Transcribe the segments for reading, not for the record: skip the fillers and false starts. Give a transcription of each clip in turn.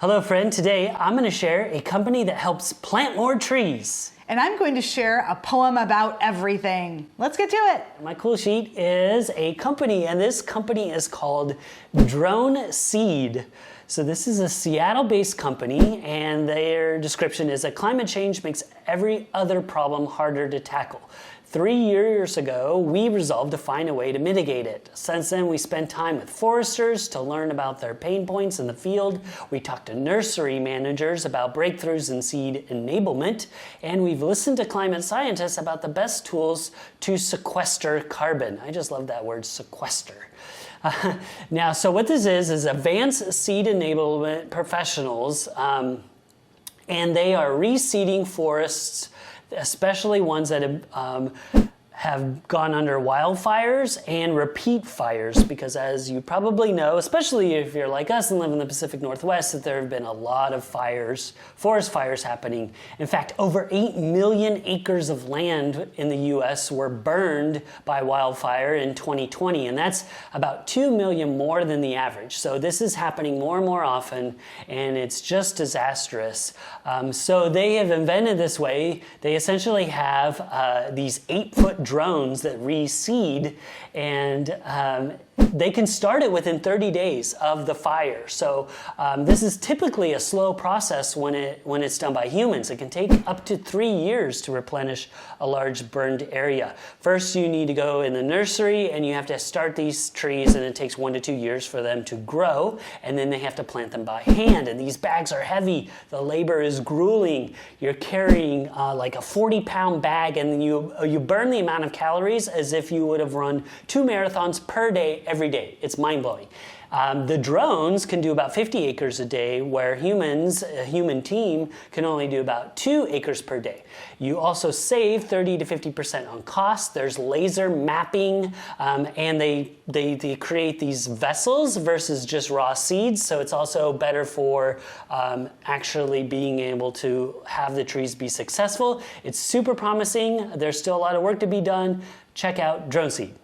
Hello friend, today I'm going to share a company that helps plant more trees. And I'm going to share a poem about everything. Let's get to it. My cool sheet is a company, and this company is called Drone Seed. So this is a Seattle-based company, and their description is that climate change makes every other problem harder to tackle. 3 years ago, we resolved to find a way to mitigate it. Since then, we spent time with foresters to learn about their pain points in the field. We talked to nursery managers about breakthroughs in seed enablement. And we've listened to climate scientists about the best tools to sequester carbon. I just love that word, sequester. Now, so what this is advanced seed enablement professionals, and they are reseeding forests, especially ones that have gone under wildfires and repeat fires, because as you probably know, especially if you're like us and live in the Pacific Northwest, that there have been a lot of fires, forest fires happening. In fact, over 8 million acres of land in the US were burned by wildfire in 2020, and that's about 2 million more than the average. So this is happening more and more often, and it's just disastrous. So they have invented this way. They essentially have these 8-foot drones that reseed, and they can start it within 30 days of the fire. So this is typically a slow process when it's done by humans. It can take up to 3 years to replenish a large burned area. First, you need to go in the nursery and you have to start these trees, and it takes 1 to 2 years for them to grow, and then they have to plant them by hand. And these bags are heavy. The labor is grueling. You're carrying like a 40-pound bag, and you burn the amount of calories as if you would have run 2 marathons per day every day. It's mind-blowing. The drones can do about 50 acres a day, where a human team can only do about 2 acres per day. You also save 30 to 50% on cost. There's laser mapping, and they create these vessels versus just raw seeds. So it's also better for actually being able to have the trees be successful. It's super promising. There's still a lot of work to be done. Check out Drone Seed.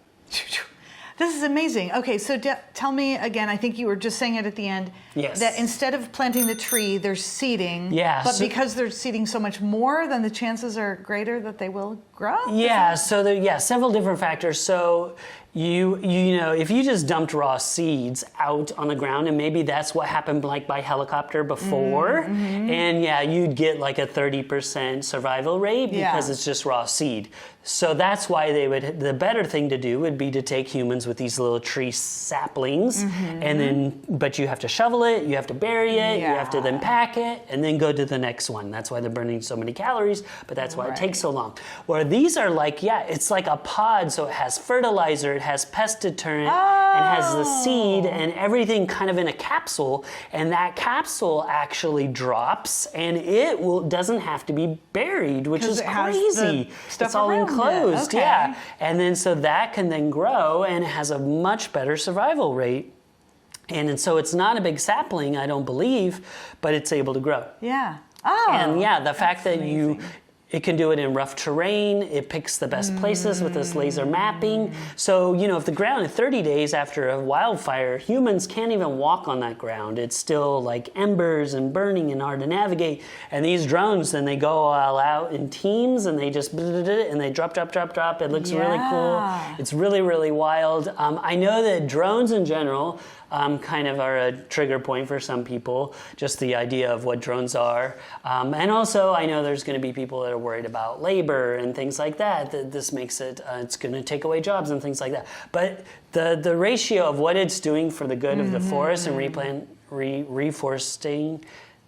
This is amazing. Okay, so tell me again, I think you were just saying it at the end, yes, that instead of planting the tree, they're seeding. Yeah. But because they're seeding so much more, then the chances are greater that they will grow? Yeah, so there are several different factors. So you know, if you just dumped raw seeds out on the ground, and maybe that's what happened like by helicopter before, and yeah, you'd get like a 30% survival rate because it's just raw seed. So that's why the better thing to do would be to take humans with these little tree saplings, and then, but you have to shovel it, you have to bury it, you have to then pack it, and then go to the next one. That's why they're burning so many calories, but that's why it takes so long. Where these are like, it's like a pod, so it has fertilizer, it has pest deterrent, and has the seed and everything kind of in a capsule, and that capsule actually drops, and it doesn't have to be buried, which is crazy. It's all enclosed, yeah. And then so that can then grow, and it has a much better survival rate. And so it's not a big sapling, I don't believe, but it's able to grow. Yeah. And yeah, the fact that it can do it in rough terrain. It picks the best places with this laser mapping. So, you know, if the ground, 30 days after a wildfire, humans can't even walk on that ground. It's still like embers and burning and hard to navigate. And these drones, then they go all out in teams, and they just, and they drop. It looks really cool. It's really, really wild. I know that drones in general kind of are a trigger point for some people, just the idea of what drones are. And also, I know there's going to be people that are worried about labor and things like that, that this makes it, it's going to take away jobs and things like that. But the ratio of what it's doing for the good of the forest and reforesting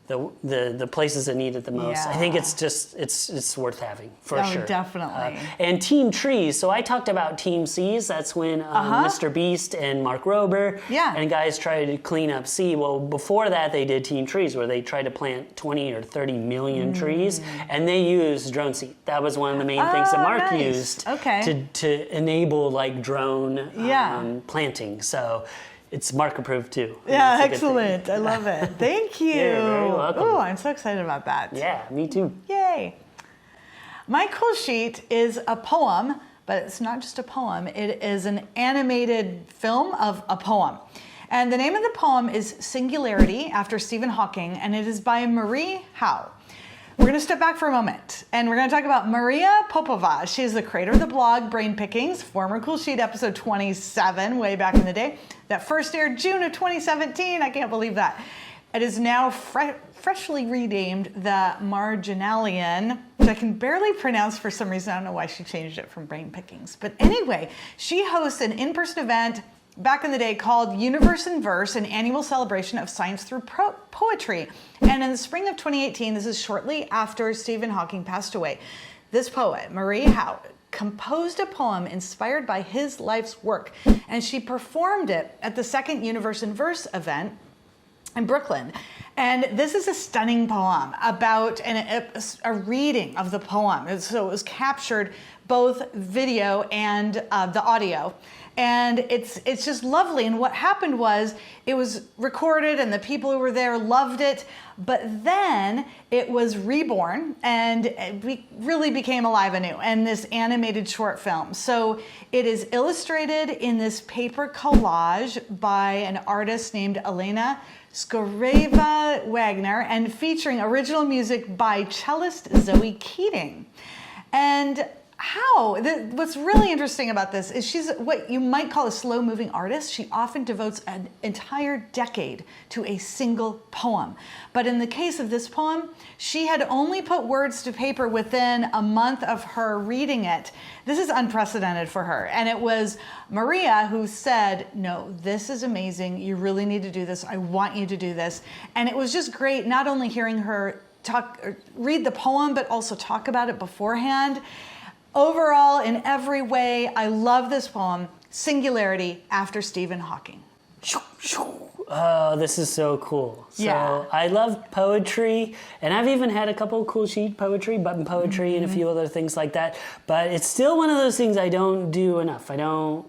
the places that need it the most. I think it's just, it's worth having, for sure. Definitely. And Team Trees. So I talked about Team Seas. That's when Mr. Beast and Mark Rober and guys tried to clean up sea. Well, before that, they did Team Trees, where they tried to plant 20 or 30 million trees, and they used drone seed. That was one of the main things that Mark used to enable like drone planting. So it's Mark approved too. Yeah, excellent. I love it. Thank you. You're very welcome. Oh, I'm so excited about that. Yeah, me too. Yay. My cool sheet is a poem, but it's not just a poem. It is an animated film of a poem. And the name of the poem is Singularity, after Stephen Hawking, and it is by Marie Howe. We're going to step back for a moment, and we're going to talk about Maria Popova. She is the creator of the blog Brain Pickings, former Cool Sheet episode 27, way back in the day. That first aired June of 2017. I can't believe that. It is now freshly renamed the Marginalian, which I can barely pronounce for some reason. I don't know why she changed it from Brain Pickings. But anyway, she hosts an in-person event back in the day called Universe in Verse, an annual celebration of science through poetry. And in the spring of 2018, this is shortly after Stephen Hawking passed away, this poet, Marie Howe, composed a poem inspired by his life's work. And she performed it at the second Universe in Verse event in Brooklyn. And this is a stunning poem about a reading of the poem. So it was captured both video and the audio. And it's just lovely. And what happened was it was recorded and the people who were there loved it. But then it was reborn and it really became alive anew in this animated short film. So it is illustrated in this paper collage by an artist named Elena Skoreva Wagner and featuring original music by cellist Zoe Keating. And what's really interesting about this is she's what you might call a slow-moving artist. She often devotes an entire decade to a single poem. But in the case of this poem, she had only put words to paper within a month of her reading it. This is unprecedented for her. And it was Maria who said, no, this is amazing. You really need to do this. I want you to do this. And it was just great not only hearing her read the poem, but also talk about it beforehand. Overall, in every way, I love this poem, Singularity, after Stephen Hawking. Oh, this is so cool. So Yeah. I love poetry, and I've even had a couple of Cool Sheet poetry, button poetry, and a few other things like that. But it's still one of those things I don't do enough. I don't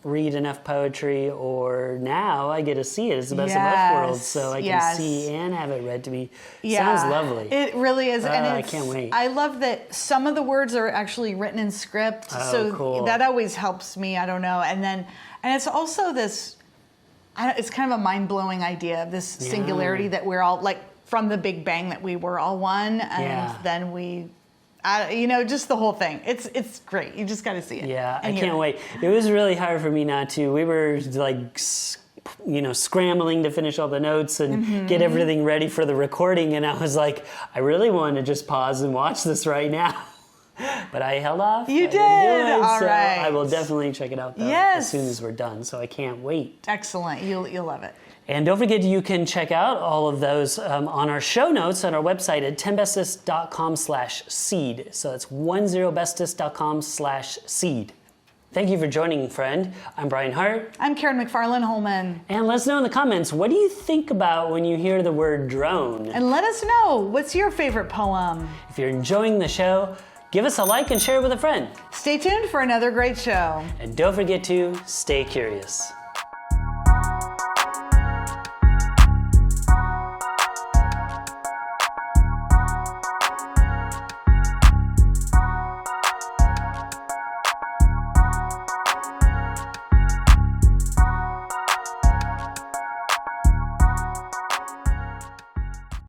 read enough poetry, or now I get to see it. It's the best of both worlds, so I can see and have it read to me. Sounds lovely. It really is. And I can't wait. I love that some of the words are actually written in script, so cool. that always helps me. I don't know. And it's also this, it's kind of a mind-blowing idea, this singularity that we're all, like from the Big Bang, that we were all one, and then we, just the whole thing. It's great. You just got to see it. Yeah, I can't wait. It was really hard for me not to. We were like, scrambling to finish all the notes and get everything ready for the recording. And I was like, I really want to just pause and watch this right now. But I held off. You did. All right. I will definitely check it out though, as soon as we're done. So I can't wait. Excellent. You'll love it. And don't forget, you can check out all of those on our show notes on our website at 10bestest.com/seed. So that's 10bestest.com/seed. Thank you for joining, friend. I'm Brian Hart. I'm Karen McFarlane Holman. And let us know in the comments, what do you think about when you hear the word drone? And let us know, what's your favorite poem? If you're enjoying the show, give us a like and share it with a friend. Stay tuned for another great show. And don't forget to stay curious.